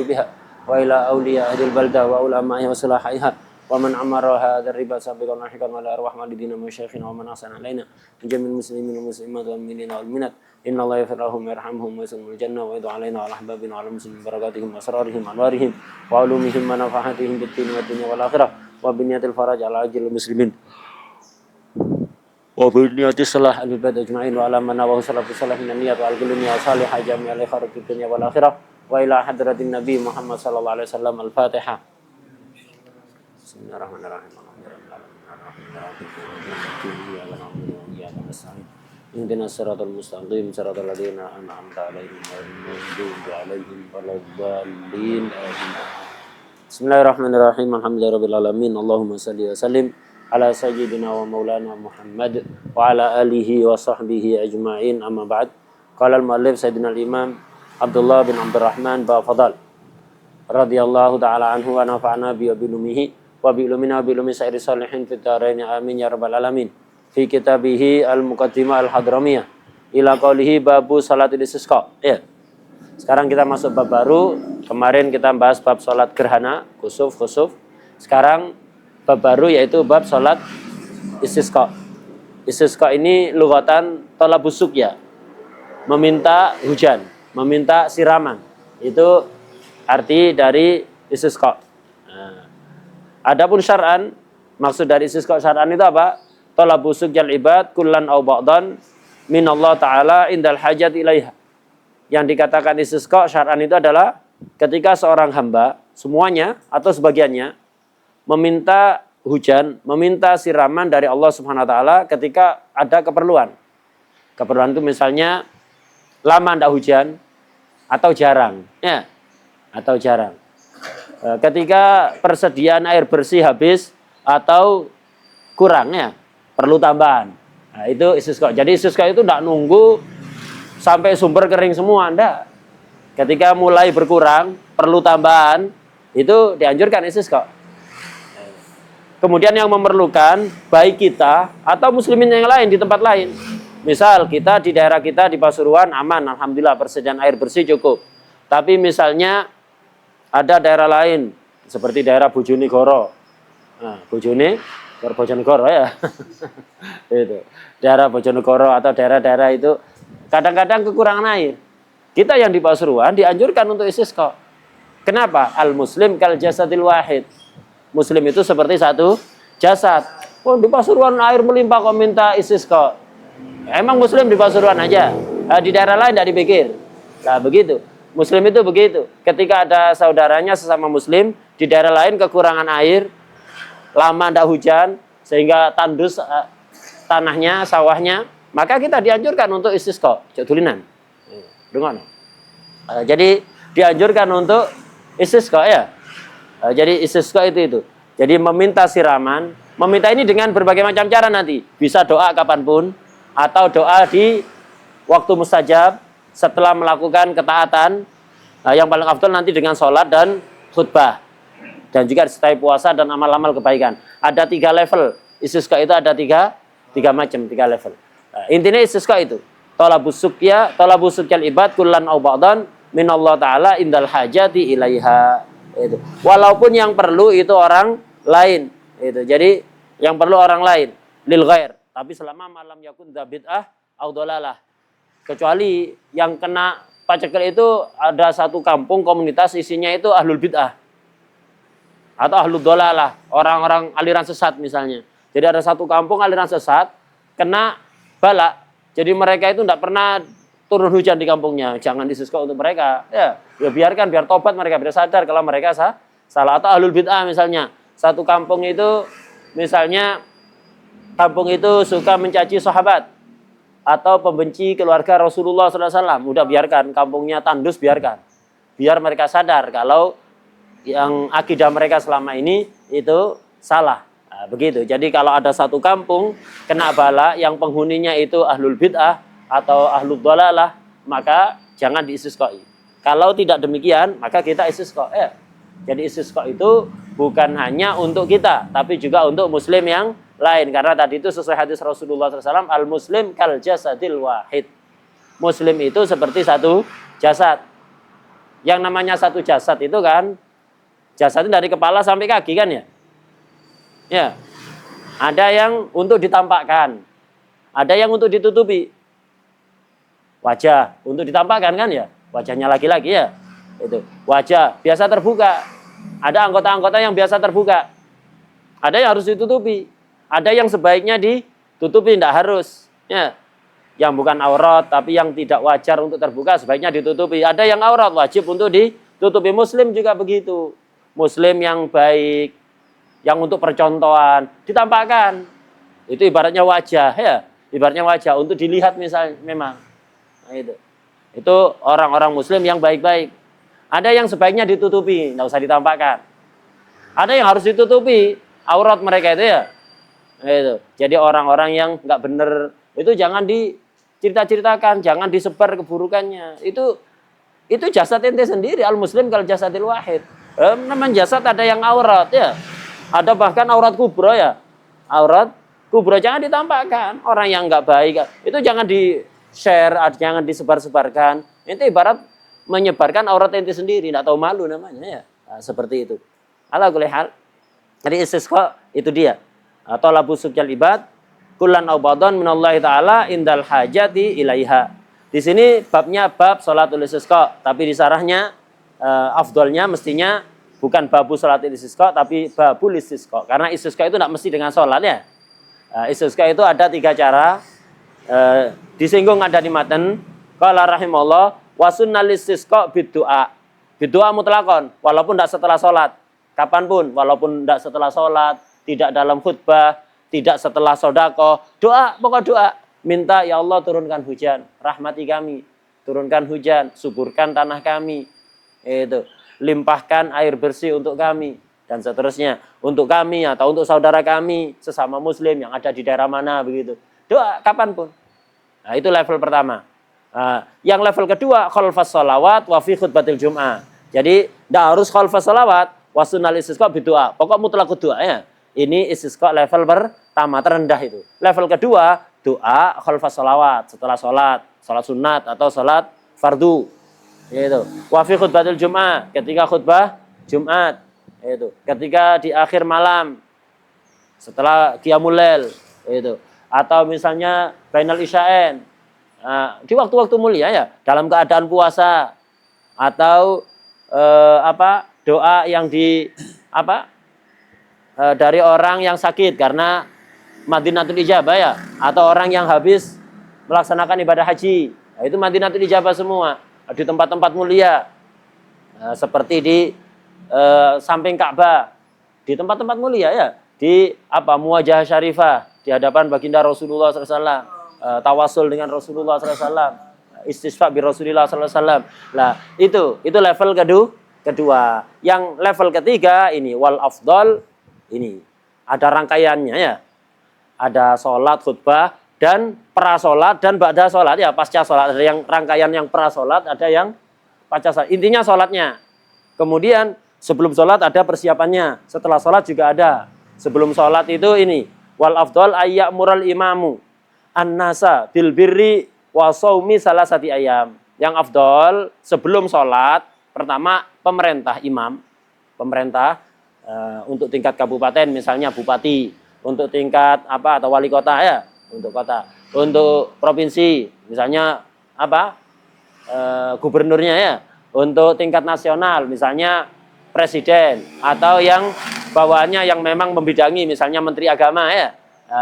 biha wa ila awliya ahlil balda wa ulama'iha wa sulahaiha wa man amara hadzal riba sabiqan lahiqan wa la arwah walidina wa masyayikhina wa man ahsana alaina min jamil muslimin wal muslimat wal mu'minina wal mu'minat inna allaha yaghfiruhum wa yarhamhum wa yasmul jannah wa yad'u alaina wa ala ahbabina wa ala muslimin barakatihim wa asrarihim anwarihim wa ulumihim wa nafahatihim bid din wa dunya wal akhirah wa biniyatil faraj ala ajil muslimin wa biniyatis salah al ibad ajma'in wa ala man nawahu salafus salih min niyat wal kulli niyat salihah jami'al khairati dunya wal akhirah wa ila hadratin nabi Muhammad sallallahu alaihi wasallam al-Fatihah. Bismillahirrahmanirrahim. Ihdinas siratal mustaqim siratal ladzina an'amta 'alaihim ghairil maghdubi 'alaihim waladdallin. Bismillahirrahmanirrahim. Alhamdulillahirabbil alamin. Allahumma shalli wa sallim ala sayyidina wa maulana Muhammad wa ala alihi wa sahbihi ajma'in. Amma ba'd. Qala al-muallif sayyidina al-imam Abdullah bin Abdurrahman Bafadal radhiyallahu ta'ala anhu wa nafa'ana bi ulumihi wa bi ulumina bi ulumi sairi salihin fid dharain amin ya rabbal alamin. Fi kitabihi al-muqaddimah al-hadramiyah ila qaulihi babu salatil istisqa. Ya. Sekarang kita masuk bab baru. Kemarin kita bahas bab salat gerhana, khusuf. Sekarang bab baru yaitu bab salat istisqa. Istisqa ini lughatan talabus suqya. Meminta hujan, meminta siraman. Itu arti dari istisqa. Nah, adapun syar'an, maksud dari istisqa syar'an itu apa? Talabus suqyal ibad kullan aw ba'dan min Allah taala indal hajat ilaiha. Yang dikatakan istisqa syar'an itu adalah ketika seorang hamba semuanya atau sebagiannya meminta hujan, meminta siraman dari Allah Subhanahu wa taala ketika ada keperluan. Keperluan itu misalnya lama tidak hujan atau jarang, ya, atau jarang. Ketika persediaan air bersih habis atau kurang, ya, perlu tambahan. Nah, itu istisqa. Jadi istisqa itu tidak nunggu sampai sumber kering semua, enggak. Ketika mulai berkurang, perlu tambahan, itu dianjurkan istisqa. Kemudian yang memerlukan baik kita atau muslimin yang lain di tempat lain. Misal kita di daerah kita di Pasuruan aman, alhamdulillah persediaan air bersih cukup. Tapi misalnya ada daerah lain seperti daerah Bojonegoro. Nah, Bojonegoro ya. Itu. Daerah Bojonegoro atau daerah-daerah itu kadang-kadang kekurangan air. Kita yang di Pasuruan dianjurkan untuk istisqa. Kenapa? Al-muslim kal jasadil wahid. Muslim itu seperti satu jasad. Oh, di Pasuruan air melimpah kok minta istisqa. Emang muslim di Pasuruan aja, di daerah lain tidak dipikir. Nah begitu, muslim itu begitu. Ketika ada saudaranya sesama muslim di daerah lain kekurangan air, lama tidak hujan sehingga tandus tanahnya, sawahnya, maka kita dianjurkan untuk istisqa, tulinan. Dengar. Jadi dianjurkan untuk istisqa ya. Jadi istisqa itu. Jadi meminta siraman, meminta ini dengan berbagai macam cara nanti. Bisa doa kapanpun. Atau doa di waktu mustajab setelah melakukan ketaatan. Yang paling afdal nanti dengan sholat dan khutbah. Dan juga disertai puasa dan amal-amal kebaikan. Ada 3 level. Istisqa itu ada 3 macam, 3 level. Intinya istisqa itu. Talabus suqyal ibad kullan aw ba'dan min Allah Ta'ala indal hajati ilaiha. Itu. Walaupun yang perlu itu orang lain. Itu. Jadi yang perlu orang lain. Lil ghair. Tapi selama malam yakun bid'ah au dhalalah. Kecuali yang kena paceklik itu ada satu kampung komunitas isinya itu ahlul bid'ah. Atau ahlul dhalalah, orang-orang aliran sesat misalnya. Jadi ada satu kampung aliran sesat kena bala. Jadi mereka itu tidak pernah turun hujan di kampungnya. Jangan istisqa untuk mereka. Ya biarkan biar tobat mereka, biar sadar kalau mereka salah. Atau ahlul bid'ah misalnya. Satu kampung itu misalnya kampung itu suka mencaci sahabat atau pembenci keluarga Rasulullah SAW. Udah biarkan kampungnya tandus, biarkan. Biar mereka sadar kalau yang akidah mereka selama ini itu salah. Nah, begitu. Jadi kalau ada satu kampung kena bala yang penghuninya itu ahlul bid'ah atau ahlul dhalalah, maka jangan diistisqai. Kalau tidak demikian, maka kita istisqa. Jadi istisqa itu bukan hanya untuk kita, tapi juga untuk muslim yang lain. Karena tadi itu sesuai hadis Rasulullah SAW, al-muslim kal jasadil wahid. Muslim itu seperti satu jasad. Yang namanya satu jasad itu kan, jasad itu dari kepala sampai kaki kan ya? Ya. Ada yang untuk ditampakkan, ada yang untuk ditutupi. Wajah untuk ditampakkan kan ya? Wajahnya laki-laki ya. Itu. Wajah biasa terbuka. Ada anggota-anggota yang biasa terbuka. Ada yang harus ditutupi. Ada yang sebaiknya ditutupi, tidak harus. Ya. Yang bukan aurat, tapi yang tidak wajar untuk terbuka, sebaiknya ditutupi. Ada yang aurat, wajib untuk ditutupi. Muslim juga begitu. Muslim yang baik, yang untuk percontohan, ditampakkan. Itu ibaratnya wajah, ya. Ibaratnya wajah, untuk dilihat misalnya, memang. Nah, itu orang-orang Muslim yang baik-baik. Ada yang sebaiknya ditutupi, nggak usah ditampakkan. Ada yang harus ditutupi, aurat mereka itu ya. Nah, itu. Jadi orang-orang yang nggak benar, itu jangan dicerita-ceritakan, jangan disebar keburukannya. Itu jasad ente sendiri, al-muslim kal jasadil wahid. Namanya jasad ada yang aurat ya. Ada bahkan aurat kubro ya. Aurat kubro jangan ditampakkan. Orang yang nggak baik itu jangan di-share, jangan disebar-sebarkan. Itu ibarat menyebarkan aurat ente sendiri, nggak tahu malu namanya ya. Nah, seperti itu. Ala kulli hal. Jadi istisqa itu dia. Talabu subjal ibad kullan aubadon minallahi ta'ala indal hajati ilaiha. Di sini babnya bab sholatul istisqa, tapi di sarahnya afdolnya mestinya bukan babu sholatul istisqa, tapi babul istisqa. Karena istisqa itu tidak mesti dengan sholat ya. Istisqa itu ada 3 cara. Disinggung ada di matan. Qala rahimallah wa sunnal istisqa biddu'a. Biddu'a mutlakon, walaupun tidak setelah sholat. Kapanpun, walaupun tidak setelah sholat, tidak dalam khutbah, tidak setelah sodako, doa, pokok doa. Minta ya Allah turunkan hujan, rahmati kami, turunkan hujan, suburkan tanah kami, itu, limpahkan air bersih untuk kami, dan seterusnya. Untuk kami atau untuk saudara kami, sesama muslim yang ada di daerah mana, begitu. Doa, kapanpun. Nah, itu level pertama. Yang level kedua, khalfas sholawat wa fi khutbatil jum'ah. Jadi, tidak harus khalfas sholawat, wa sunnal istisqa bidu'a. Pokok mutlak doa ya. Ini istisqa level pertama, terendah itu. Level kedua, doa khalfas sholawat, setelah sholat sunat atau sholat fardu. Itu. Wa fi khutbatil jum'ah, ketika khutbah Jumat. Itu. Ketika di akhir malam, setelah qiyamul lail. Itu. Atau misalnya bainal isya'ain. Di waktu-waktu mulia ya, dalam keadaan puasa. Atau doa yang dari orang yang sakit karena madinatul ijabah ya, atau orang yang habis melaksanakan ibadah haji. Nah, itu madinatul ijabah semua di tempat-tempat mulia. Seperti di samping Ka'bah, di tempat-tempat mulia ya, di Muwajah Syarifah, di hadapan baginda Rasulullah SAW, tawasul dengan Rasulullah SAW, istisqa bi Rasulullah SAW. Nah, itu level kedua. Yang level ketiga ini wal afdal, ini ada rangkaiannya ya. Ada sholat, khutbah, dan prasolat dan ba'da sholat ya, pasca sholat. Ada yang rangkaian yang prasolat, ada yang pasca sholat. Intinya sholatnya. Kemudian sebelum sholat ada persiapannya. Setelah sholat juga ada. Sebelum sholat itu ini wal afdal ayya'mural imamu an-nasa bil birri wa shaumi salasati ayam. Yang afdal sebelum sholat, pertama pemerintah untuk tingkat kabupaten misalnya bupati, untuk tingkat atau wali kota ya, untuk kota, untuk provinsi misalnya gubernurnya ya, untuk tingkat nasional misalnya presiden, atau yang bawaannya yang memang membidangi misalnya menteri agama ya.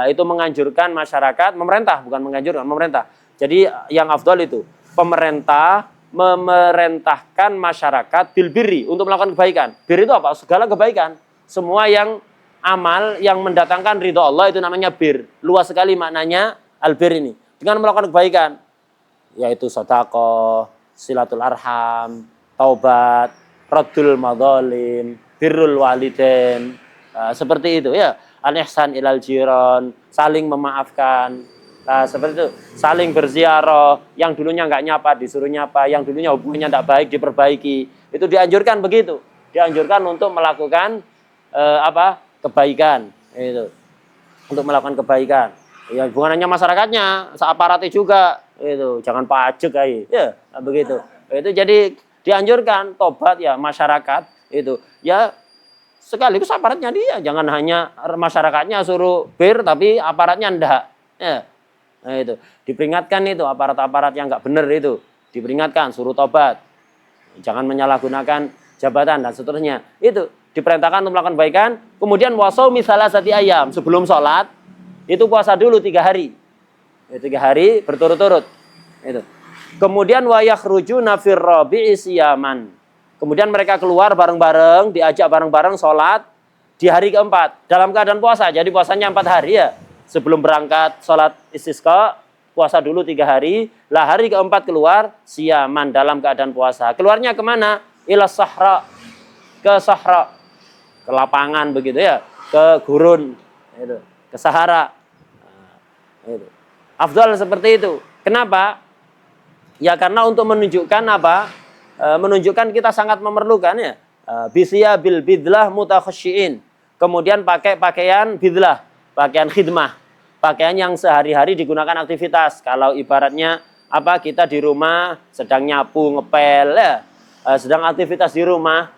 Itu menganjurkan masyarakat, memerintah bukan menganjurkan, memerintah. Jadi yang afdal itu pemerintah memerintahkan masyarakat bil birri, untuk melakukan kebaikan. Bir itu apa? Segala kebaikan. Semua yang amal yang mendatangkan ridho Allah itu namanya bir. Luas sekali maknanya albir ini. Dengan melakukan kebaikan, yaitu sedekah, silatul arham, taubat, raddul madzalim, birrul walidain, seperti itu ya. Al-ihsan ilal jiran, saling memaafkan. Nah, seperti itu, saling berziarah, yang dulunya nggak nyapa disuruh nyapa, yang dulunya hubungannya tidak baik diperbaiki. Itu dianjurkan begitu. Dianjurkan untuk melakukan kebaikan itu. Untuk melakukan kebaikan. Ya, bukan hanya masyarakatnya, aparatnya juga itu. Jangan pajak ya, begitu. Itu jadi Dianjurkan tobat ya masyarakat itu. Ya sekaligus aparatnya dia, jangan hanya masyarakatnya suruh tapi aparatnya ndak. Ya. Nah, itu diperingatkan itu aparat-aparat yang nggak benar itu diperingatkan suruh tobat, jangan menyalahgunakan jabatan dan seterusnya. Itu diperintahkan untuk melakukan kebaikan. Kemudian wasaumi salasati ayam, sebelum sholat itu puasa dulu 3 hari. 3 hari berturut-turut. Itu. Kemudian wayakhrujuna fir rabi'i siyaman. Kemudian mereka keluar bareng-bareng, diajak bareng-bareng sholat di hari keempat dalam keadaan puasa. Jadi puasanya 4 hari ya. Sebelum berangkat sholat istisqa, puasa dulu 3 hari. Lah hari keempat keluar siyaman dalam keadaan puasa. Keluarnya kemana? Ila sahra, ke sahra, ke lapangan begitu ya, ke gurun, itu, ke Sahara. Nah, itu. Afdal seperti itu. Kenapa? Ya karena untuk menunjukkan apa? Menunjukkan kita sangat memerlukan ya. Bisya bil bidlah mutakhasyiin. Kemudian pakai pakaian bidlah, pakaian khidmah, pakaian yang sehari-hari digunakan aktivitas. Kalau ibaratnya apa, kita di rumah sedang nyapu, ngepel ya, sedang aktivitas di rumah,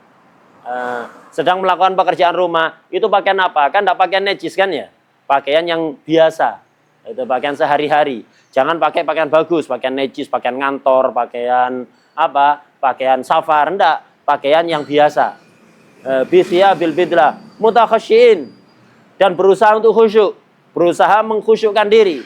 sedang melakukan pekerjaan rumah, itu pakaian apa? Kan tidak pakaian najis kan ya, pakaian yang biasa, itu pakaian sehari-hari. Jangan pakai pakaian bagus, pakaian najis, pakaian ngantor, pakaian apa, pakaian safar, enggak, pakaian yang biasa. Bisya bil bidlah mutakhasyiin, dan berusaha untuk khusyuk, berusaha mengkhusyukkan diri.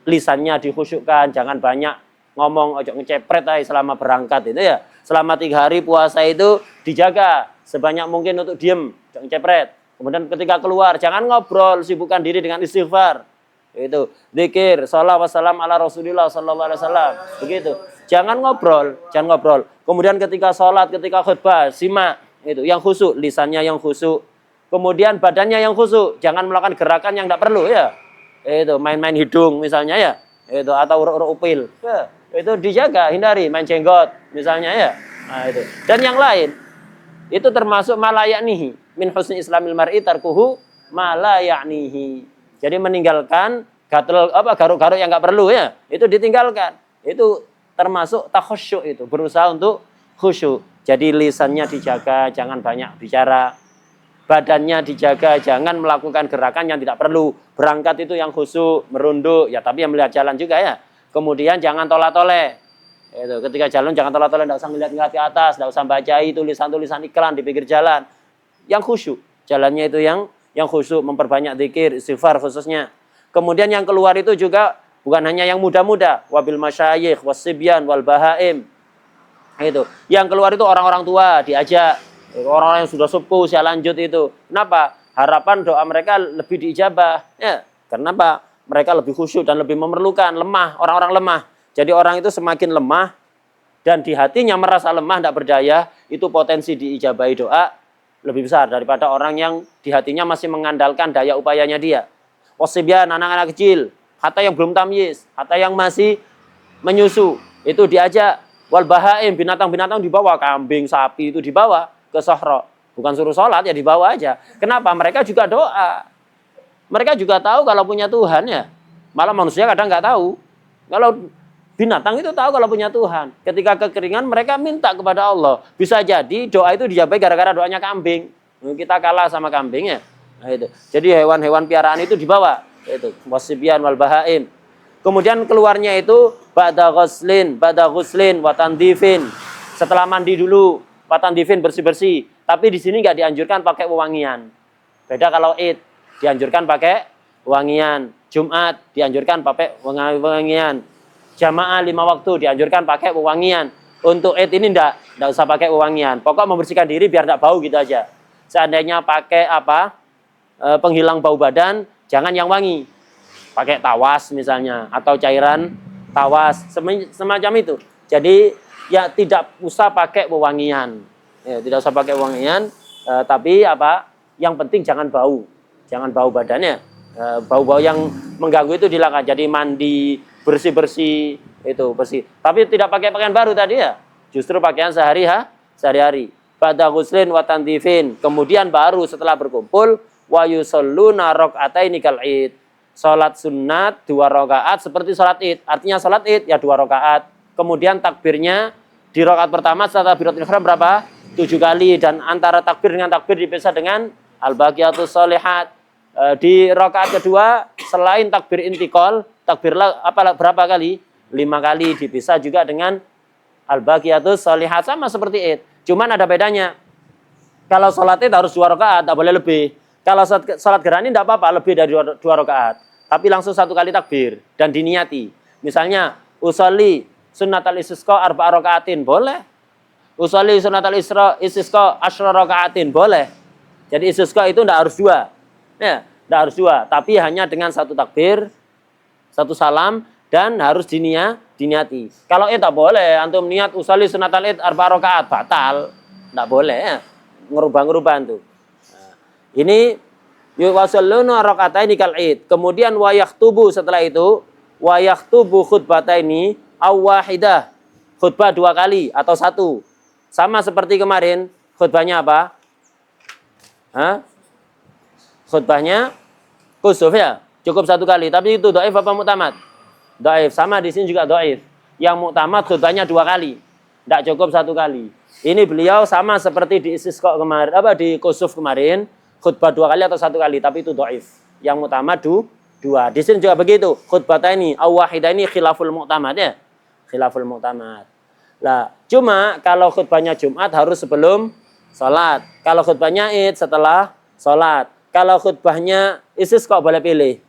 Lisannya dikhusyukkan, jangan banyak ngomong, ojo ngecepret aja selama berangkat itu ya. Selama 3 hari puasa itu dijaga sebanyak mungkin untuk diem, jangan cepret. Kemudian ketika keluar jangan ngobrol, sibukkan diri dengan istighfar. Itu zikir, shalawat wassalam ala Rasulillah sallallahu alaihi wasallam. Begitu. Jangan ngobrol, jangan ngobrol. Kemudian ketika sholat, ketika khutbah, simak itu yang khusyuk, lisannya yang khusyuk. Kemudian badannya yang khusyuk, jangan melakukan gerakan yang tidak perlu ya. Itu main-main hidung misalnya ya. Itu atau urut-urut upil. Ya, itu dijaga, hindari main jenggot misalnya ya. Nah, itu. Dan yang lain itu termasuk malayaknihi min husni islamil mar'i tarkuhu malayaknihi. Jadi meninggalkan gatel apa garuk-garuk yang enggak perlu ya, itu ditinggalkan. Itu termasuk takhusyuk, itu berusaha untuk khusyuk. Jadi lisannya dijaga, jangan banyak bicara. Badannya dijaga, jangan melakukan gerakan yang tidak perlu. Berangkat itu yang khusyuk, merunduk ya, tapi yang melihat jalan juga ya. Kemudian jangan tolak-toleh. Itu ketika jalan jangan tolak-toleh, enggak usah ngeliat ke atas, enggak usah baca tulisan-tulisan iklan di pinggir jalan. Yang khusyuk, jalannya itu yang khusyuk, memperbanyak zikir, istighfar khususnya. Kemudian yang keluar itu juga bukan hanya yang muda-muda, wabil masyayikh, wasibyan, wal bahaim. Itu. Yang keluar itu orang-orang tua diajak, orang-orang yang sudah sepuh usia lanjut itu. Kenapa? Harapan doa mereka lebih diijabah. Ya, kenapa? Mereka lebih khusyuk dan lebih memerlukan, lemah, orang-orang lemah. Jadi orang itu semakin lemah dan di hatinya merasa lemah, tidak berdaya, itu potensi diijabahi doa lebih besar daripada orang yang di hatinya masih mengandalkan daya upayanya dia. Wasibyan, anak-anak kecil, hatta yang belum tamyiz, hatta yang masih menyusu, itu diajak. Wal bahaim, binatang-binatang dibawa, kambing, sapi itu dibawa ke sahra. Bukan suruh sholat ya, dibawa aja. Kenapa? Mereka juga doa. Mereka juga tahu kalau punya Tuhan ya. Malah manusia kadang nggak tahu. Kalau binatang itu tahu kalau punya Tuhan. Ketika kekeringan mereka minta kepada Allah. Bisa jadi doa itu dijabai gara-gara doanya kambing. Kita kalah sama kambing ya. Nah, itu. Jadi hewan-hewan piaraan itu dibawa. Itu wasibyan wal bahaim. Kemudian keluarnya itu ba'da ghuslin wa tandifin. Setelah mandi dulu, wa tandifin, bersih-bersih. Tapi di sini enggak dianjurkan pakai wewangian. Beda kalau Id, dianjurkan pakai wangian. Jumat dianjurkan pakai wewangian. Jamaah 5 waktu dianjurkan pakai wewangian. Untuk Id ini enggak usah pakai wewangian. Pokok membersihkan diri biar enggak bau gitu aja. Seandainya pakai apa? Penghilang bau badan, jangan yang wangi. Pakai tawas misalnya atau cairan tawas semacam itu. Jadi ya tidak usah pakai wewangian. Ya, tidak usah pakai wewangian, tapi apa? Yang penting jangan bau. Jangan bau badannya. Bau-bau yang mengganggu itu dilakukan. Jadi mandi, bersih-bersih itu bersih. Tapi tidak pakai pakaian baru tadi ya. Justru pakaian sehari-hari. Ba'da ghuslin wa tandifin. Kemudian baru setelah berkumpul wa yusalluna raka'ataini kal id. Salat sunat 2 rakaat seperti salat Id. Artinya salat Id ya 2 rakaat. Kemudian takbirnya Di rakaat pertama setelah takbiratul ihram berapa? 7 kali, dan antara takbir dengan takbir dipisah dengan al-baqiyatus sholihat. Di rakaat kedua selain takbir intiqal, takbirlah berapa kali? 5 kali, dipisah juga dengan al-baqiyatus sholihat, sama seperti id. Cuman ada bedanya. Kalau sholat id harus 2 rakaat, tak boleh lebih. Kalau sholat gerhana tidak apa-apa lebih dari 2 rakaat, tapi langsung 1 kali takbir dan diniati. Misalnya usolli sunnatal istisqa 4 rakaatin, boleh. Usolli sunnatal istisqa 10 rakaatin, boleh. Jadi istisqa itu tidak harus 2. Ya, tidak harus 2, tapi hanya dengan 1 takbir, 1 salam, dan harus diniati. Kalau tak boleh, antum niat usolli sunnatal id 4 rakaat, batal. Tidak boleh ya. Ngerubah-ngerubah itu. Nah, ini yuwasalluna rakataini kal id. Kemudian wayaktubu, setelah itu wayaktubu khutbataini aw wahidah. Khutbah 2 kali atau 1. Sama seperti kemarin, khutbahnya apa? Khutbahnya kusuf ya, cukup 1 kali. Tapi itu dhaif apa mu'tamad? Dhaif. Sama di sini juga dhaif. Yang mu'tamad khutbahnya 2 kali. Tidak cukup 1 kali. Ini beliau sama seperti di istisqa kemarin, di kusuf kemarin, khutbah 2 kali atau 1 kali, tapi itu dhaif. Yang mu'tamad 2. Di sini juga begitu. Khutbataini aw wahidaini khilaful mu'tamad ya. Khilaful mu'tamad. Lah, cuma kalau khutbahnya Jumat harus sebelum salat. Kalau khutbahnya Id setelah salat. Kalau khutbahnya istisqa boleh pilih.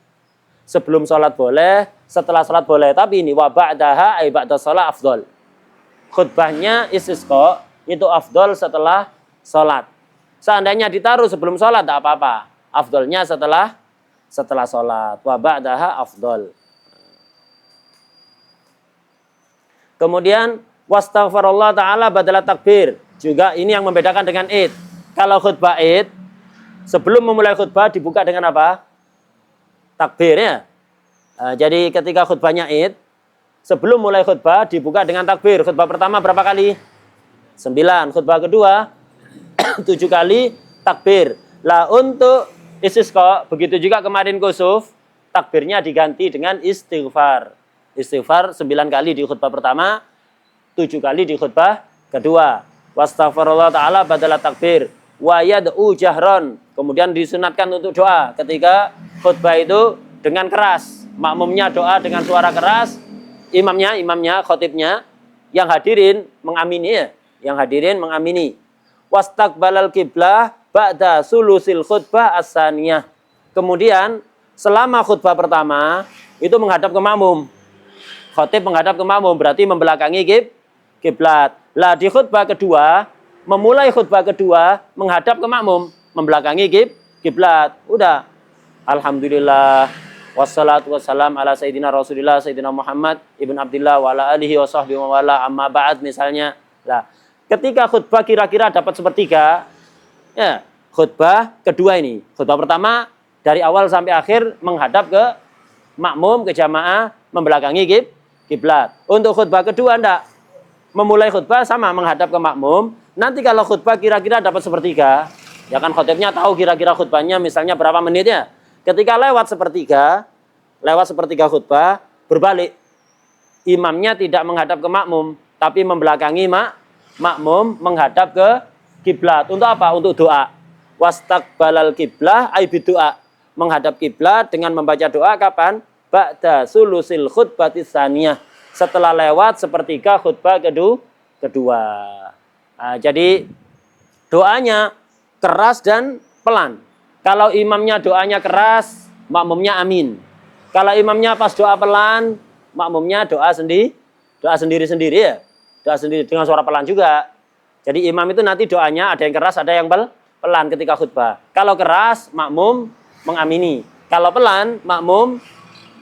Sebelum salat boleh, setelah salat boleh. Tapi ini wa ba'daha ay ba'da salat afdal. Khutbahnya istisqa itu afdal setelah salat. Seandainya ditaruh sebelum salat tak apa-apa. Afdalnya setelah salat. Wa ba'daha afdal. Kemudian wastaghfirullah ta'ala badala takbir. Juga ini yang membedakan dengan id. Kalau khutbah id, sebelum memulai khutbah dibuka dengan apa? Takbir ya. Jadi ketika khutbahnya id, sebelum mulai khutbah dibuka dengan takbir. Khutbah pertama berapa kali? 9. Khutbah kedua 7 kali takbir. Lah untuk istisqa, begitu juga kemarin kusuf, takbirnya diganti dengan istighfar. Istighfar 9 kali di khutbah pertama, 7 kali di khutbah kedua. Wastaghfirullah ta'ala badala takbir. Wa yad'u jahron. Kemudian disunatkan untuk doa ketika khutbah itu dengan keras. Makmumnya doa dengan suara keras, imamnya, khotibnya, yang hadirin mengamini ya. Yang hadirin mengamini. Wastaqbalal qiblah ba'da sulusil khutbah as-saniyah. Kemudian selama khutbah pertama itu menghadap ke makmum. Khotib menghadap ke makmum berarti membelakangi kiblat. Lah di khutbah kedua, memulai khutbah kedua menghadap ke makmum, membelakangi kiblat. Udah. Alhamdulillah wassalatu wassalam ala sayyidina Rasulillah sayyidina Muhammad ibn Abdullah wa ala alihi wa sahbihi wa wala amma ba'd misalnya. Lah, ketika khutbah kira-kira dapat sepertiga, ya, khutbah kedua ini. Khutbah pertama dari awal sampai akhir menghadap ke makmum, ke jamaah, membelakangi kiblat. Untuk khutbah kedua enggak. Memulai khutbah sama menghadap ke makmum. Nanti kalau khutbah kira-kira dapat sepertiga, ya kan khotibnya tahu kira-kira khutbahnya misalnya berapa menit ya. Ketika lewat sepertiga khutbah, berbalik. Imamnya tidak menghadap ke makmum, tapi membelakangi makmum menghadap ke kiblat. Untuk apa? Untuk doa. Wastaqbalal qiblah ay bidoa. Menghadap kiblat dengan membaca doa kapan? Ba'da sulusil khutbatis saniyah. Setelah lewat sepertiga khutbah kedua. Nah, jadi doanya keras dan pelan. Kalau imamnya doanya keras, makmumnya amin. Kalau imamnya pas doa pelan, makmumnya doa sendiri-sendiri ya. Doa sendiri dengan suara pelan juga. Jadi imam itu nanti doanya ada yang keras, ada yang pelan ketika khutbah. Kalau keras, makmum mengamini. Kalau pelan, makmum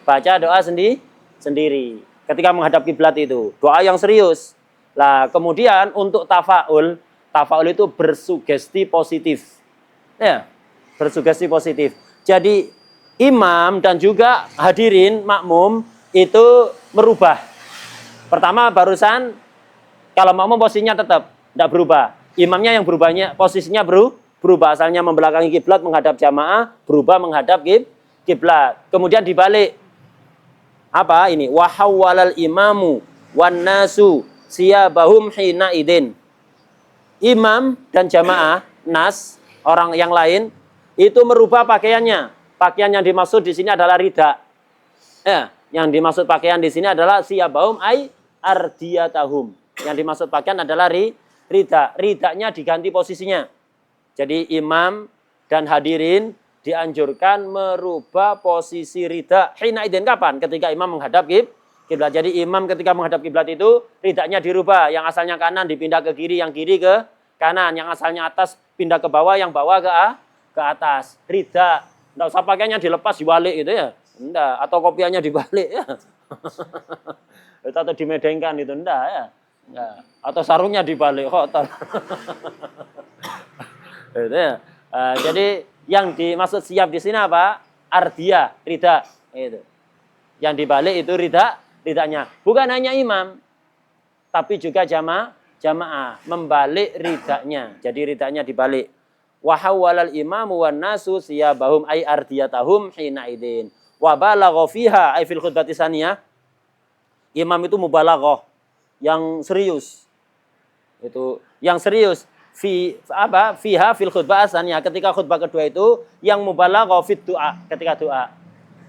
baca doa sendiri. Ketika menghadap kiblat itu, doa yang serius. Lah, kemudian untuk tafaul itu bersugesti positif. Ya, bersugesti positif. Jadi imam dan juga hadirin makmum itu merubah. Pertama barusan kalau makmum posisinya tetap tidak berubah. Imamnya yang berubahnya posisinya berubah. Asalnya membelakangi kiblat menghadap jamaah, berubah menghadap kiblat. Kemudian dibalik. Apa ini? Wahawwalal imamu wan nasu siyabahum hina idin. Imam dan jamaah nas, orang yang lain itu merubah pakaiannya. Pakaian yang dimaksud di sini adalah rida. Ya, yang dimaksud pakaian di sini adalah siyabahum ai ardiyatahum. Yang dimaksud pakaian adalah rida. Ridanya diganti posisinya. Jadi imam dan hadirin dianjurkan merubah posisi rida. Hina idin kapan? Ketika imam menghadap kiblat. Jadi imam ketika menghadap kiblat itu ridanya dirubah. Yang asalnya kanan dipindah ke kiri, yang kiri ke kanan. Yang asalnya atas pindah ke bawah, yang bawah ke atas. Rida. Nggak usah pakainya dilepas dibalik gitu ya. Enggak. Atau kopiannya dibalik ya. Atau dimedengkan itu enggak ya. Enggak. Atau sarungnya dibalik kotor. Gitu ya. Jadi yang dimaksud siap di sini apa? Ardiyah, rida. Itu. Yang dibalik itu ridanya. Bukan hanya imam, tapi juga jamaah membalik ridanya. Jadi ridanya dibalik. Wa hawwalal imamu wan nasu siyabahum ay ardiyatahum hina idin. Wa balagha fiha ay fil khutbati saniyah. Imam itu mubalaghah yang serius. Itu yang serius. Fiha fil khutbah saniyah, ketika khutbah kedua itu yang mubalaghah fit doa, ketika doa.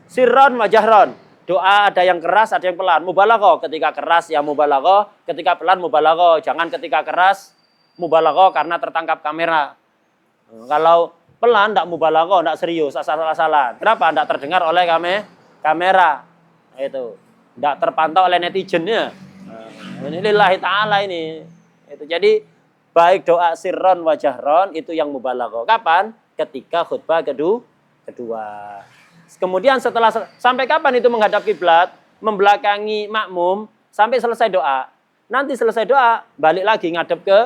Sirron wa jahron. Doa ada yang keras, ada yang pelan. Mubalaghah, ketika keras ya mubalaghah, ketika pelan mubalaghah. Jangan ketika keras mubalaghah karena tertangkap kamera. Kalau pelan tidak mubalaghah, tidak serius, asal-asalan. Kenapa? Tidak terdengar oleh kamera. Itu. Tidak terpantau oleh netizennya. Ini lillahi ta'ala ini. Itu. Jadi baik doa sirron wa jahron itu yang mubalaghah. Kapan? Ketika khutbah kedua. Kemudian setelah sampai kapan itu menghadap kiblat, membelakangi makmum sampai selesai doa. Nanti selesai doa, balik lagi ngadep ke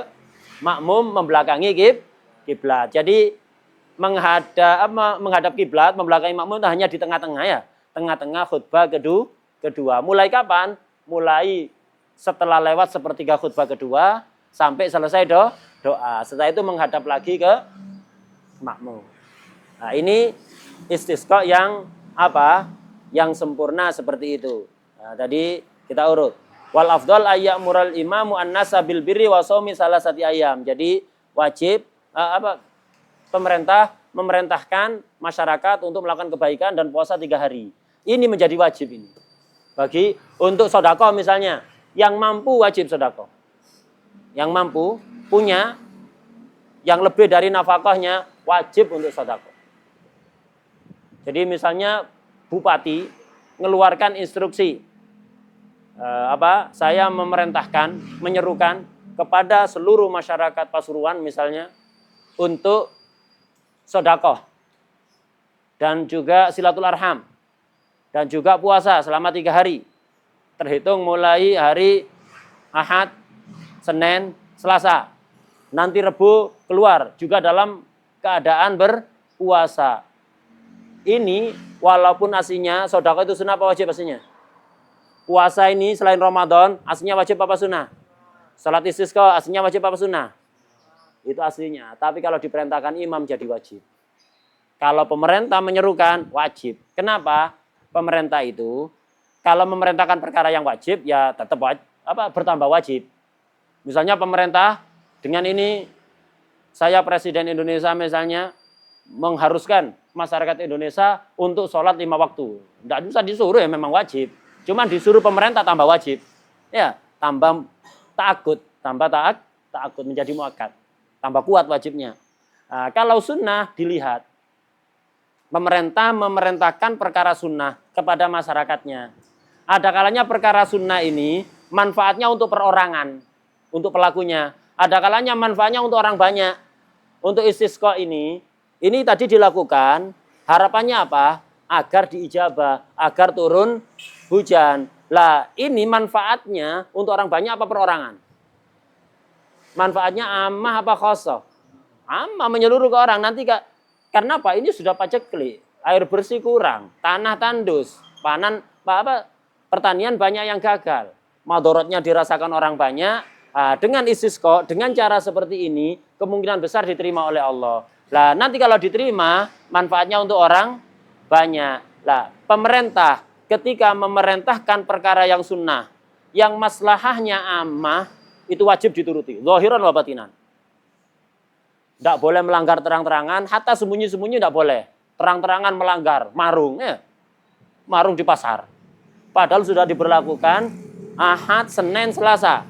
makmum membelakangi kiblat. Jadi menghadap kiblat, membelakangi makmum itu hanya di tengah-tengah ya. Tengah-tengah khutbah kedua. Mulai kapan? Mulai setelah lewat sepertiga khutbah kedua sampai selesai doa. Setelah itu menghadap lagi ke makmum. Nah, ini istisqa yang apa? Yang sempurna seperti itu. Nah, tadi kita urut. Wal afdal ayya'mural imamu an-nasa bil birri wa shaumi salasati ayyam. Jadi wajib pemerintah memerintahkan masyarakat untuk melakukan kebaikan dan puasa 3 hari. Ini menjadi wajib ini. Bagi untuk sedekah misalnya, yang mampu wajib sedekah. Yang mampu punya yang lebih dari nafkahnya wajib untuk sedekah. Jadi misalnya bupati mengeluarkan instruksi, saya memerintahkan, menyerukan kepada seluruh masyarakat Pasuruan misalnya untuk sedekah dan juga silatul arham dan juga puasa selama 3 hari, terhitung mulai hari Ahad, Senin, Selasa. Nanti Rebu keluar juga dalam keadaan berpuasa. Ini walaupun aslinya sedekah itu sunnah apa wajib aslinya? Puasa ini selain Ramadan aslinya wajib apa sunnah? Salat istisqa aslinya wajib apa sunnah? Itu aslinya. Tapi kalau diperintahkan imam jadi wajib. Kalau pemerintah menyerukan wajib. Kenapa? Pemerintah itu kalau memerintahkan perkara yang wajib ya tetap bertambah wajib. Misalnya pemerintah dengan ini saya Presiden Indonesia misalnya mengharuskan masyarakat Indonesia untuk sholat 5 waktu. Tidak bisa disuruh ya memang wajib. Cuman disuruh pemerintah tambah wajib. Ya, tambah ta'akud. Tambah ta'akud menjadi muakkad. Tambah kuat wajibnya. Nah, kalau sunnah dilihat. Pemerintah memerintahkan perkara sunnah kepada masyarakatnya. Ada kalanya perkara sunnah ini manfaatnya untuk perorangan. Untuk pelakunya. Ada kalanya manfaatnya untuk orang banyak. Untuk istisqa ini tadi dilakukan, harapannya apa? Agar diijabah, agar turun hujan. Lah, ini manfaatnya untuk orang banyak apa perorangan? Manfaatnya ammah apa khosoh? Ammah menyeluruh ke orang. Nanti karena apa? Ini sudah paceklik, air bersih kurang, tanah tandus, pertanian banyak yang gagal. Madorotnya dirasakan orang banyak. Dengan istisqa, dengan cara seperti ini, kemungkinan besar diterima oleh Allah. Lah nanti kalau diterima manfaatnya untuk orang banyak. Lah pemerintah ketika memerintahkan perkara yang sunnah yang maslahahnya ammah itu wajib dituruti. Zahiran wa batinan. Tidak boleh melanggar terang-terangan, hatta sembunyi-sembunyi tidak boleh. Terang-terangan melanggar, marung. Ya. Marung di pasar. Padahal sudah diberlakukan Ahad, Senin, Selasa.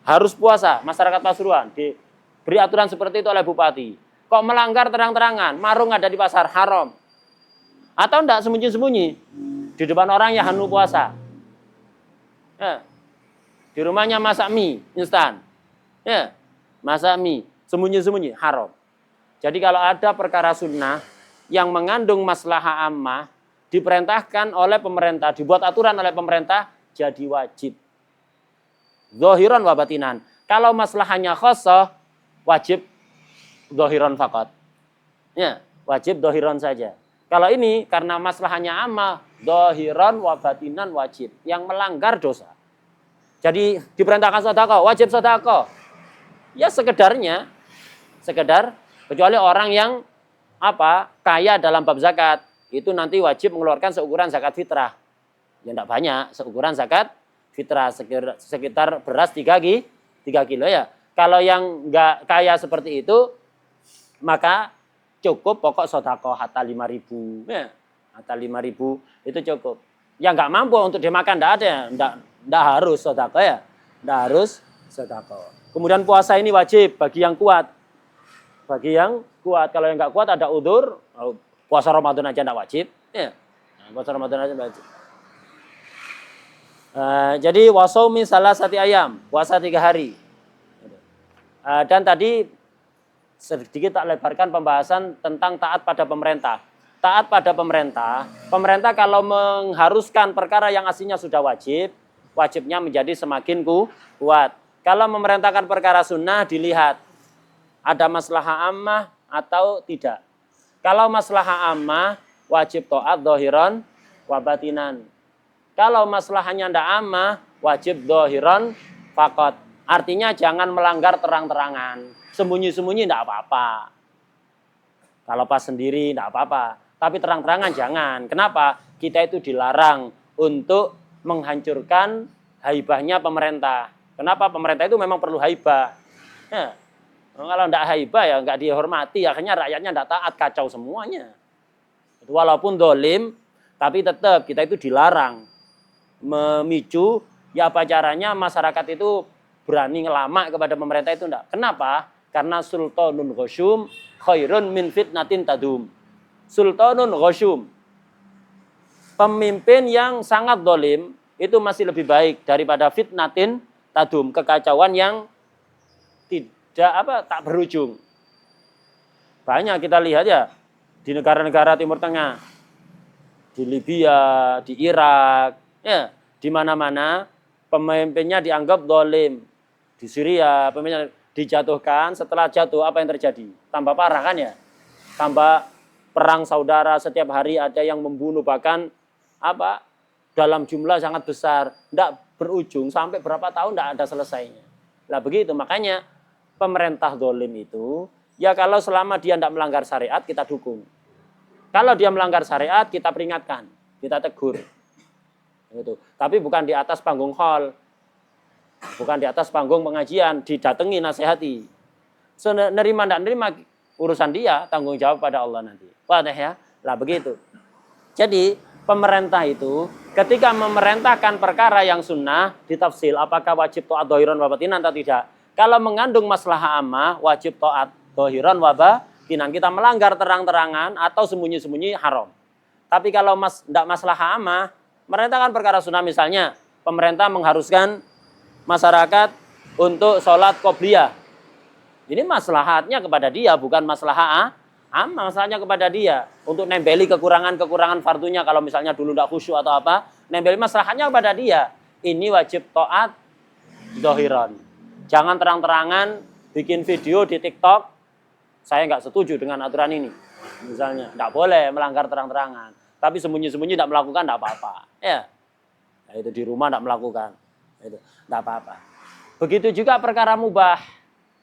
Harus puasa, masyarakat Pasuruan. Diberi aturan seperti itu oleh Bupati. Kok melanggar terang-terangan, marung ada di pasar, haram. Atau tidak sembunyi-sembunyi. Di depan orang ya hanu puasa. Ya. Di rumahnya masak mie instan. Ya. Masak mie. Sembunyi-sembunyi, haram. Jadi kalau ada perkara sunnah yang mengandung maslahah ammah, diperintahkan oleh pemerintah, dibuat aturan oleh pemerintah, jadi wajib. Zahiran wa batinan. Kalau maslahahnya khosoh, wajib zahiran faqat. Ya, wajib zahiran saja. Kalau ini karena maslahahnya ammah, zahiran wa batinan wajib. Yang melanggar dosa. Jadi diperintahkan sedekah, wajib sedekah. Ya sekedarnya, sekedar, kecuali orang yang kaya dalam bab zakat, itu nanti wajib mengeluarkan seukuran zakat fitrah. Ya tidak banyak, seukuran zakat fitrah sekitar beras 3 kilo ya. Kalau yang nggak kaya seperti itu, maka cukup pokok sedekah hatta 5.000 ya. Hatta 5.000 itu cukup. Yang nggak mampu untuk dimakan tidak ada, tidak harus sedekah ya. Tidak harus sedekah. Kemudian puasa ini wajib bagi yang kuat. Bagi yang kuat, kalau yang nggak kuat ada udzur, puasa Ramadan aja nggak wajib. Ya. Nah, puasa Ramadan aja nggak wajib. Jadi wasaumi salasati ayam, puasa 3 hari. Dan tadi sedikit tak lebarkan pembahasan tentang taat pada pemerintah. Taat pada pemerintah, pemerintah kalau mengharuskan perkara yang aslinya sudah wajib, wajibnya menjadi semakin kuat. Kalau memerintahkan perkara sunnah dilihat ada maslahah ammah atau tidak. Kalau maslahah ammah, wajib taat zahiran wa batinan. Kalau maslahahnya tidak ammah, wajib zahiran faqat. Artinya jangan melanggar terang-terangan. Sembunyi-sembunyi tidak apa-apa. Kalau pas sendiri tidak apa-apa. Tapi terang-terangan jangan. Kenapa? Kita itu dilarang untuk menghancurkan haibahnya pemerintah. Kenapa? Pemerintah itu memang perlu haibah. Ya. Kalau tidak haibah ya nggak dihormati, akhirnya rakyatnya tidak taat, kacau semuanya. Walaupun dolim, tapi tetap kita itu dilarang memicu. Ya apa caranya masyarakat itu berani ngelamak kepada pemerintah itu enggak. Kenapa? Karena sultanun ghasyum khairun min fitnatin tadum. Sultanun ghasyum, pemimpin yang sangat dolim itu masih lebih baik daripada fitnatin tadum, kekacauan yang tak berujung. Banyak kita lihat ya di negara-negara Timur Tengah, di Libya, di Irak, ya di mana-mana pemimpinnya dianggap dolim. Di Syria pemimpinnya dijatuhkan, setelah jatuh apa yang terjadi? Tambah parah kan ya? Tambah perang saudara, setiap hari ada yang membunuh, bahkan dalam jumlah sangat besar, tidak berujung sampai berapa tahun tidak ada selesainya. Lah begitu, makanya pemerintah dolim itu, ya kalau selama dia tidak melanggar syariat, kita dukung. Kalau dia melanggar syariat, kita peringatkan, kita tegur. Gitu. Tapi bukan di atas panggung hall, bukan di atas panggung pengajian, didatangi, nasihati. So, nerima tidak nerima, urusan dia, tanggung jawab pada Allah nanti. Wadah ya? Lah begitu. Jadi, pemerintah itu, ketika memerintahkan perkara yang sunnah, ditafsil, apakah wajib taat zahiran wa batinan atau tidak. Kalau mengandung maslahah ammah, wajib taat zahiran wa batinan. Kita melanggar terang-terangan atau sembunyi-sembunyi haram. Tapi kalau tidak maslahah ammah, merintahkan perkara sunnah, misalnya pemerintah mengharuskan masyarakat untuk sholat qobliyah. Ini maslahatnya kepada dia, bukan maslahah ammah, masalahnya kepada dia. Untuk nembeli kekurangan-kekurangan fardunya, kalau misalnya dulu tidak khusyuk atau apa, nembeli maslahatnya kepada dia. Ini wajib taat zahiran. Jangan terang-terangan bikin video di TikTok, saya nggak setuju dengan aturan ini. Misalnya, nggak boleh melanggar terang-terangan. Tapi sembunyi-sembunyi tidak melakukan, tidak apa-apa. Ya, nah, itu di rumah tidak melakukan. Itu tidak apa-apa. Begitu juga perkara mubah.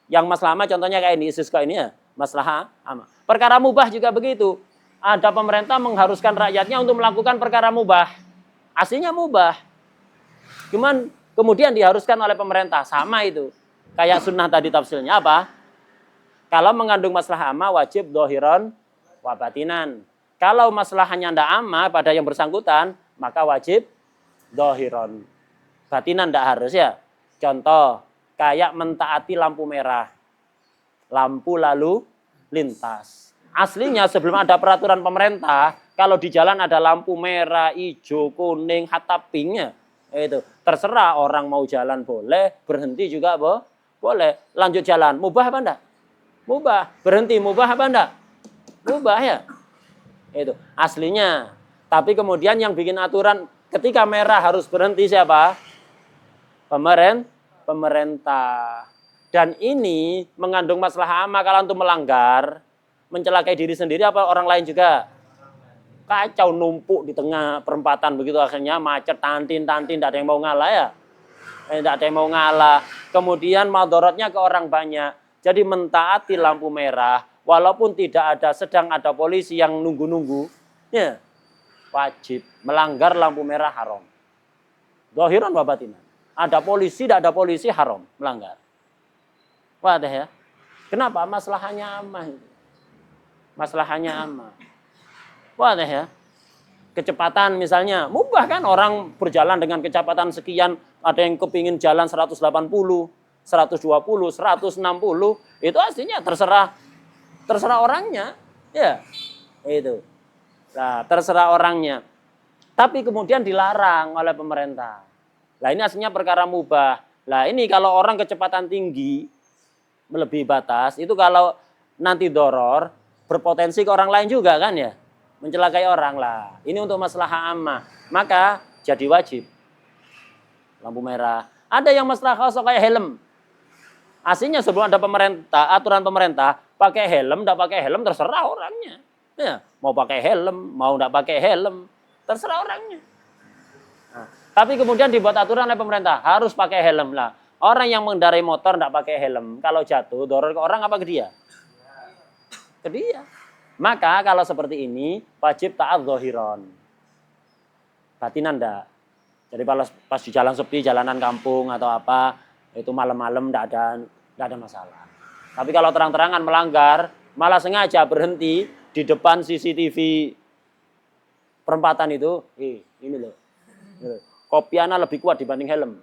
Yang maslahah contohnya kayak ini, istisqa ini ya, maslahah ammah. Perkara mubah juga begitu. Ada pemerintah mengharuskan rakyatnya untuk melakukan perkara mubah. Aslinya mubah. Kemudian diharuskan oleh pemerintah. Sama itu. Kayak sunnah tadi tafsirnya apa? Kalau mengandung masalah amma wajib dohiron wabatinan. Kalau masalahnya tidak amma pada yang bersangkutan, maka wajib dohiron. Batinan tidak harus ya. Contoh, kayak mentaati lampu merah. Lampu lalu lintas. Aslinya sebelum ada peraturan pemerintah, kalau di jalan ada lampu merah, hijau, kuning, hatta pinknya, itu terserah orang mau jalan boleh, berhenti juga boleh. Lanjut jalan, mubah apa enggak? Mubah. Berhenti, mubah apa enggak? Mubah ya. Itu aslinya. Tapi kemudian yang bikin aturan ketika merah harus berhenti siapa? Pemerintah. Dan ini mengandung masalah amma kalau untuk melanggar, mencelakai diri sendiri apa orang lain juga. Kacau numpuk di tengah perempatan begitu akhirnya macet tantin tidak ada yang mau ngalah ya. Tidak ada yang mau ngalah. Kemudian madorotnya ke orang banyak. Jadi mentaati lampu merah walaupun tidak sedang ada polisi yang nunggu-nunggu, ya wajib. Melanggar lampu merah haram. Zahiran wa batinan. Ada polisi, tidak ada polisi haram melanggar. Wadah ya. Kenapa? Masalahnya aman. Masalahnya aman. Wadah ya. Kecepatan misalnya, mubah kan orang berjalan dengan kecepatan sekian, ada yang kepingin jalan 180, 120, 160, itu aslinya terserah orangnya, ya itu. Nah, terserah orangnya. Tapi kemudian dilarang oleh pemerintah. Nah ini aslinya perkara mubah. Nah ini kalau orang kecepatan tinggi, melebihi batas, itu kalau nanti doror, berpotensi ke orang lain juga kan ya. Mencelakai orang lah. Ini untuk masalah ammah. Maka jadi wajib. Lampu merah. Ada yang masalah khas kayak helm. Aslinya sebelum ada aturan pemerintah, pakai helm, tidak pakai helm, terserah orangnya. Ya, mau pakai helm, mau tidak pakai helm, terserah orangnya. Nah, tapi kemudian dibuat aturan oleh pemerintah, harus pakai helm lah. Orang yang mengendarai motor tidak pakai helm, kalau jatuh, doror ke orang apa ke dia? Ke dia. Maka kalau seperti ini, wajib taat zahiran. Batinan enggak. Jadi pas di jalan sepi, jalanan kampung atau apa, itu malam-malam enggak ada masalah. Tapi kalau terang-terangan melanggar, malah sengaja berhenti di depan CCTV perempatan itu, ini loh. Kopiana lebih kuat dibanding helm.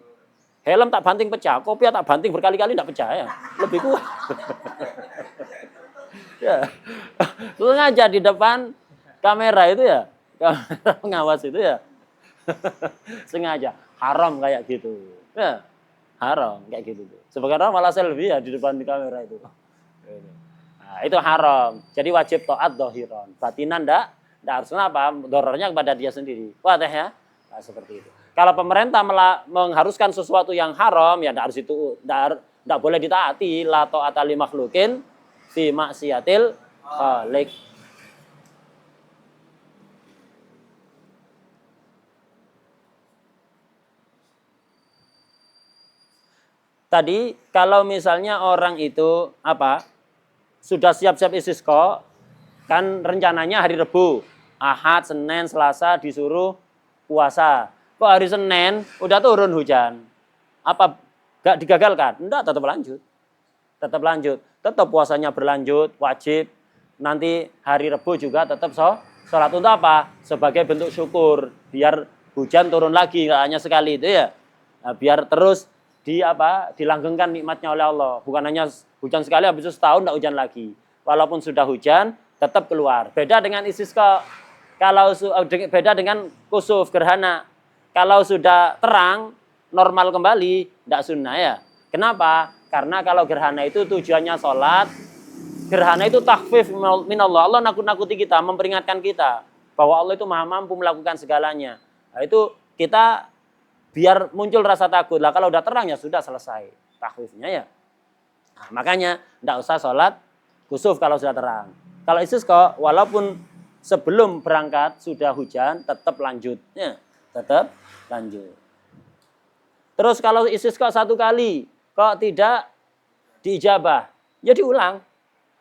Helm tak banting pecah, kopiah tak banting berkali-kali enggak pecah ya. Lebih kuat. Ya, sengaja di depan kamera itu ya, kamera pengawas itu ya, sengaja haram kayak gitu, ya haram kayak gitu. Sebagian orang malah selfie ya di depan di kamera itu. Nah, itu haram. Jadi wajib taat zahiran, batinan ndak harus kenapa? Dorornya kepada dia sendiri. Wah teh ya, nah, seperti itu. Kalau pemerintah mengharuskan sesuatu yang haram ya ndak harus itu, ndak boleh ditaati. La ta'ata li makhluqin fi maksiatil khaliq. Tadi kalau misalnya orang itu apa? Sudah siap-siap istisqa, kan rencananya hari Rabu, Ahad, Senin, Selasa disuruh puasa. Kok hari Senin udah turun hujan? Apa gak digagalkan? Enggak, tetap lanjut. Tetap lanjut. Tetap puasanya berlanjut, wajib. Nanti hari Rabu juga tetap sholat untuk apa? Sebagai bentuk syukur. Biar hujan turun lagi, nggak hanya sekali itu ya. Nah, biar terus dilanggengkan nikmatnya oleh Allah. Bukan hanya hujan sekali, habis itu setahun nggak hujan lagi. Walaupun sudah hujan, tetap keluar. Beda dengan istisqa. Beda dengan kusuf, gerhana. Kalau sudah terang, normal kembali, tidak sunnah ya. Kenapa? Karena kalau gerhana itu tujuannya sholat, gerhana itu takhfif minallah. Allah nakut-nakuti kita, memperingatkan kita bahwa Allah itu maha mampu melakukan segalanya. Nah, itu kita biar muncul rasa takut. Lah kalau udah terang ya sudah selesai takhfifnya ya. Nah, makanya tidak usah sholat kusuf kalau sudah terang. Kalau istisqa walaupun sebelum berangkat sudah hujan tetap lanjut ya, tetap lanjut. Terus kalau istisqa satu kali kok tidak diijabah, ya diulang.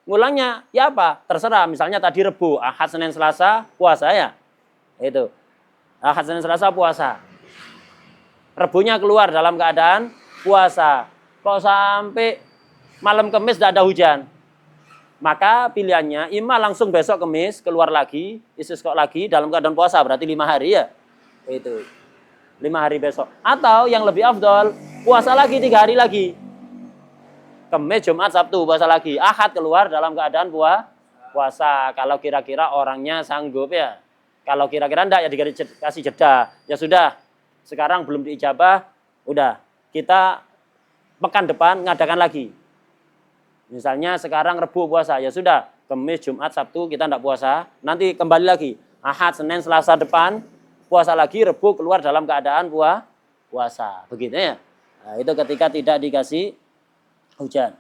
Ngulangnya ya apa? Terserah. Misalnya tadi Rebu, Ahad, Senin, Selasa puasa ya. Itu. Ahad, Senin, Selasa puasa. Rebunya keluar dalam keadaan puasa. Kok sampai malam Kamis tidak ada hujan? Maka pilihannya, ima langsung besok Kamis keluar lagi, istisqa lagi dalam keadaan puasa, berarti 5 hari ya. Itu 5 hari besok. Atau yang lebih afdol, puasa lagi 3 hari lagi. Kamis, Jumat, Sabtu puasa lagi. Ahad keluar dalam keadaan puasa. Kalau kira-kira orangnya sanggup ya. Kalau kira-kira enggak ya dikasih jeda. Ya sudah, sekarang belum diijabah, udah kita pekan depan ngadakan lagi. Misalnya sekarang Rebu puasa, ya sudah, Kamis, Jumat, Sabtu kita enggak puasa, nanti kembali lagi. Ahad, Senin, Selasa depan puasa lagi, Rebu keluar dalam keadaan puasa. Begitu ya. Nah, itu ketika tidak dikasih hujan.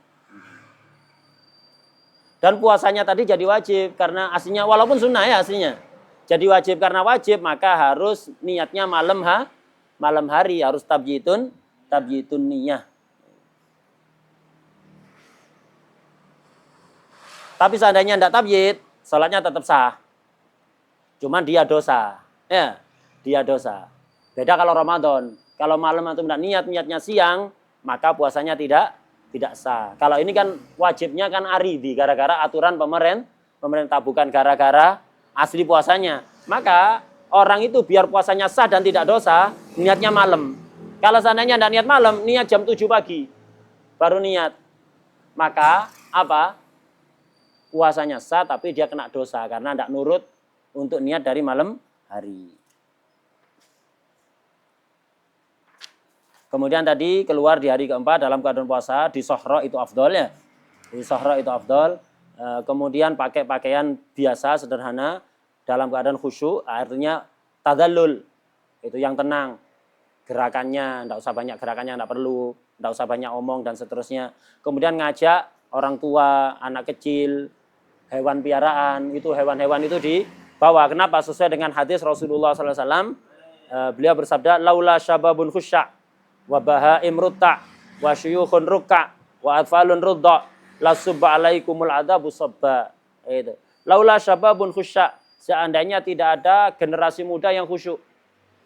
Dan puasanya tadi jadi wajib karena aslinya walaupun sunnah ya aslinya. Jadi wajib karena wajib maka harus niatnya malam hari harus tabyitun niyah. Tapi seandainya tidak tabyid, salatnya tetap sah. Cuman dia dosa. Ya, dia dosa. Beda kalau Ramadan. Kalau malam atau tidak niatnya siang, maka puasanya tidak sah. Kalau ini kan wajibnya kan aridi gara-gara aturan pemerintah bukan gara-gara asli puasanya. Maka orang itu biar puasanya sah dan tidak dosa, niatnya malam. Kalau seandainya tidak niat malam, niat jam 7 pagi. Baru niat. Maka apa? Puasanya sah tapi dia kena dosa karena tidak nurut untuk niat dari malam hari. Kemudian tadi keluar di hari keempat dalam keadaan puasa, di Sohro itu afdol ya. Di Sohro itu afdol. Kemudian pakai pakaian biasa, sederhana, dalam keadaan khusyuk, artinya tadallul. Itu yang tenang. Gerakannya, tidak usah banyak gerakannya, tidak perlu. Tidak usah banyak omong dan seterusnya. Kemudian ngajak orang tua, anak kecil, hewan piaraan, itu hewan-hewan itu dibawa. Kenapa? Sesuai dengan hadis Rasulullah SAW. Beliau bersabda, laula syababun khusya' wa bahaim rutta' wa syuyukhun rukka' wa atfalun rudda' la subba alaikumul adabu sabba. Itu. Laula syababun khusya', seandainya tidak ada generasi muda yang khusyuk.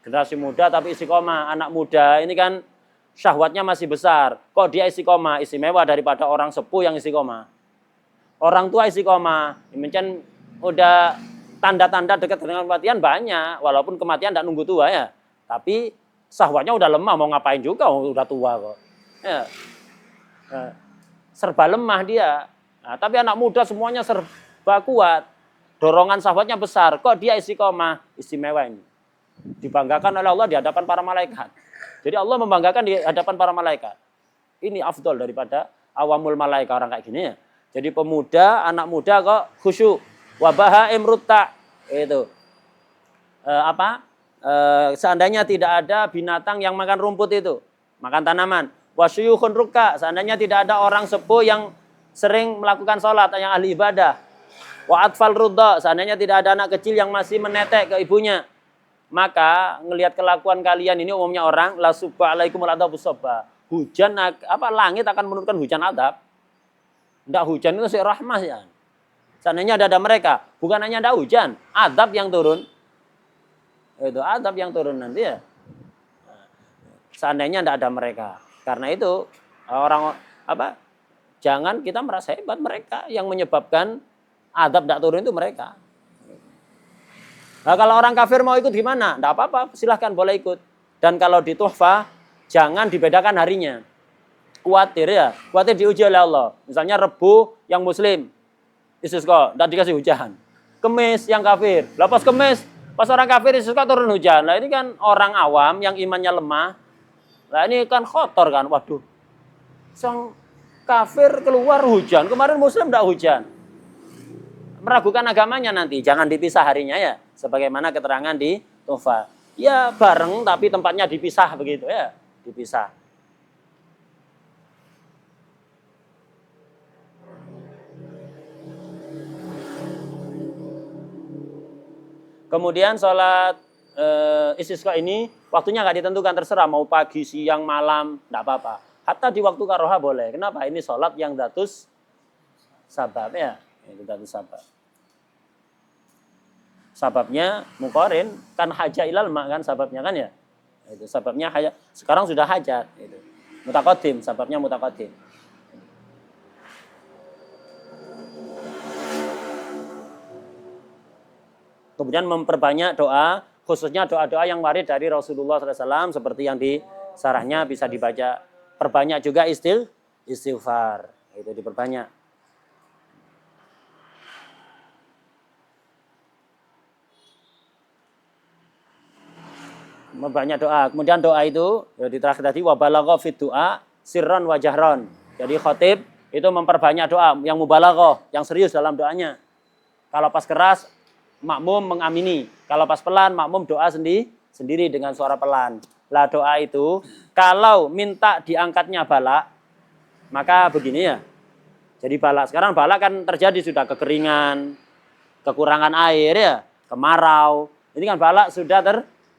Generasi muda tapi istiqomah, anak muda ini kan syahwatnya masih besar. Kok dia istiqomah? Istimewa daripada orang sepuh yang istiqomah. Orang tua istiqomah, mungkin udah tanda-tanda dekat dengan kematian banyak, walaupun kematian tidak nunggu tua ya. Tapi syahwatnya udah lemah, mau ngapain juga, udah tua kok. Ya. Serba lemah dia. Nah, tapi anak muda semuanya serba kuat. Dorongan syahwatnya besar, kok dia istiqomah, istimewa ini. Dibanggakan oleh Allah di hadapan para malaikat. Jadi Allah membanggakan di hadapan para malaikat. Ini afdol daripada awamul malaikat orang kayak gini ya. Jadi pemuda, anak muda kok khusyuk. Wabaha imrutta. Itu. Seandainya tidak ada binatang yang makan rumput itu. Makan tanaman. Wasyuyukhun rukka. Seandainya tidak ada orang sepuh yang sering melakukan sholat, yang ahli ibadah. Wa atfal rudda. Seandainya tidak ada anak kecil yang masih menetek ke ibunya. Maka ngelihat kelakuan kalian ini umumnya orang. La subba alaikumul adabu sabba. Hujan, langit akan menurunkan hujan adab. Tidak hujan itu sih rahmah ya. Seandainya ada mereka, bukan hanya ada hujan, adab yang turun. Itu adab yang turun nanti ya. Seandainya tidak ada mereka. Karena itu jangan kita merasa hebat, mereka yang menyebabkan adab tidak turun itu mereka. Nah, kalau orang kafir mau ikut gimana? Tidak apa-apa, silahkan boleh ikut. Dan kalau di tuhfah, jangan dibedakan harinya. Khawatir diuji oleh Allah. Misalnya Rebu yang muslim, istisqa, tidak dikasih hujan. Kemis yang kafir, lepas Kemis, pas orang kafir istisqa turun hujan. Nah ini kan orang awam yang imannya lemah. Nah ini kan kotor kan, waduh. Sang kafir keluar hujan, kemarin muslim tidak hujan. Meragukan agamanya nanti, jangan dipisah harinya ya. Sebagaimana keterangan di Tuhfah. Ya bareng tapi tempatnya dipisah begitu ya, dipisah. Kemudian sholat istisqa ini waktunya nggak ditentukan, terserah mau pagi, siang, malam, nggak apa-apa. Hatta di waktu karoha boleh. Kenapa? Ini sholat yang datus sabab ya. Itu datus sabab. Sababnya muqarin kan haja ilal ma kan sababnya kan ya. Itu sebabnya sekarang sudah hajat. Itu. Mutaqaddim, sebabnya mutaqaddim. Kemudian memperbanyak doa, khususnya doa-doa yang warid dari Rasulullah SAW seperti yang di sarahnya bisa dibaca. Perbanyak juga istighfar, itu diperbanyak. Memperbanyak doa. Kemudian doa itu ya di terakhir tadi wabalagha fid du'a sirran wa jahran. Jadi khatib itu memperbanyak doa yang mubalaghah, yang serius dalam doanya. Kalau pas keras makmum mengamini. Kalau pas pelan, makmum doa sendiri dengan suara pelan. Lah doa itu, kalau minta diangkatnya bala, maka begini ya. Jadi bala, sekarang bala kan terjadi sudah kekeringan, kekurangan air ya, kemarau. Ini kan bala sudah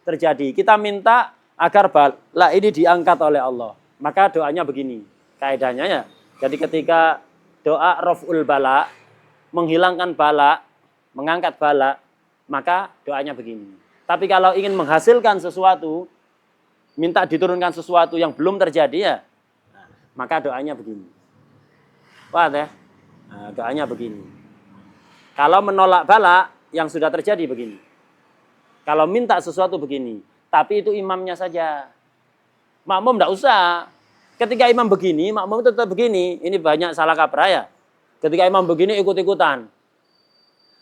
terjadi. Kita minta agar bala ini diangkat oleh Allah. Maka doanya begini, kaidahnya ya. Jadi ketika doa raf'ul bala, menghilangkan bala, mengangkat bala, maka doanya begini. Tapi kalau ingin menghasilkan sesuatu, minta diturunkan sesuatu yang belum terjadi ya, maka doanya begini. Wah deh, doanya begini. Kalau menolak bala yang sudah terjadi begini. Kalau minta sesuatu begini, tapi itu imamnya saja. Makmum tidak usah. Ketika imam begini, makmum tetap begini. Ini banyak salah kaprah ya. Ketika imam begini ikut-ikutan.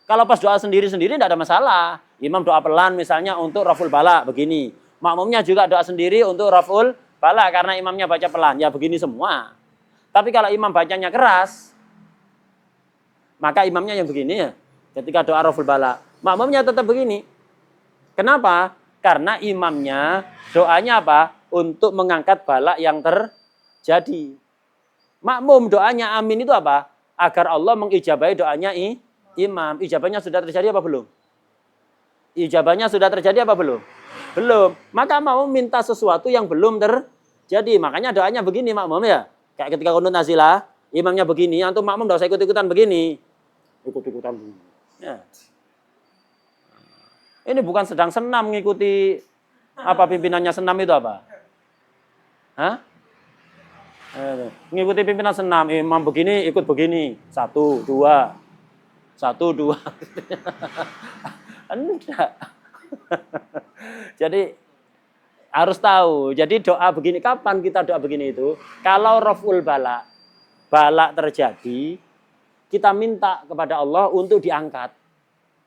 Kalau pas doa sendiri-sendiri tidak ada masalah. Imam doa pelan misalnya untuk raful bala begini. Makmumnya juga doa sendiri untuk raful bala karena imamnya baca pelan. Ya begini semua. Tapi kalau imam bacanya keras, maka imamnya yang begini ya. Ketika doa raful bala, makmumnya tetap begini. Kenapa? Karena imamnya doanya apa? Untuk mengangkat bala yang terjadi. Makmum doanya amin itu apa? Agar Allah mengijabahi doanya imam. Ijabahnya sudah terjadi apa belum? Ijabahnya sudah terjadi apa belum? Belum. Maka mau minta sesuatu yang belum terjadi. Makanya doanya begini makmum ya. Kayak ketika qunut nazilah, imamnya begini, antum makmum enggak usah ikut-ikutan begini. Ikut-ikutan begini. Ya. Ini bukan sedang senam mengikuti apa pimpinannya senam itu apa? Hah? Mengikuti pimpinan senam, imam begini ikut begini. 1, 2. 1, 2. Enggak. Jadi harus tahu. Jadi doa begini, kapan kita doa begini itu? Kalau raf'ul bala, bala terjadi, kita minta kepada Allah untuk diangkat.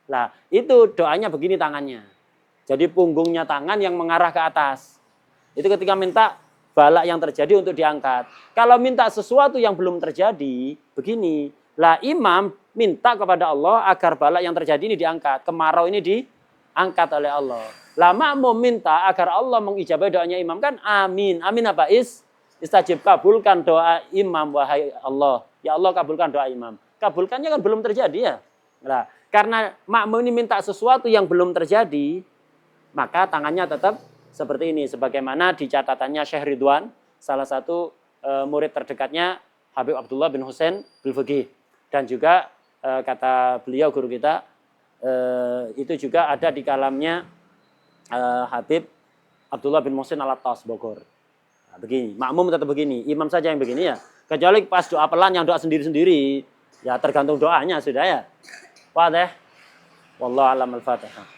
Nah, itu doanya begini tangannya. Jadi punggungnya tangan yang mengarah ke atas. Itu ketika minta bala yang terjadi untuk diangkat. Kalau minta sesuatu yang belum terjadi, begini. Lah imam minta kepada Allah agar bala yang terjadi ini diangkat. Kemarau ini diangkat oleh Allah. Lah makmum minta agar Allah mengijabahi doanya imam kan amin. Amin apa istajib, kabulkan doa imam wahai Allah. Ya Allah kabulkan doa imam. Kabulkannya kan belum terjadi ya. Nah, karena makmum ini minta sesuatu yang belum terjadi, maka tangannya tetap seperti ini. Sebagaimana di catatannya Syekh Ridwan, salah satu murid terdekatnya Habib Abdullah bin Husain Bil-Fiqih. Dan juga kata beliau guru kita, itu juga ada di kalamnya Habib Abdullah bin Muhsin Al-Attas Bogor. Nah, begini, makmum tetap begini, imam saja yang begini ya. Kecuali pas doa pelan yang doa sendiri-sendiri, ya tergantung doanya sudah ya. Wadih. Wallahu a'lam al-Fatihah.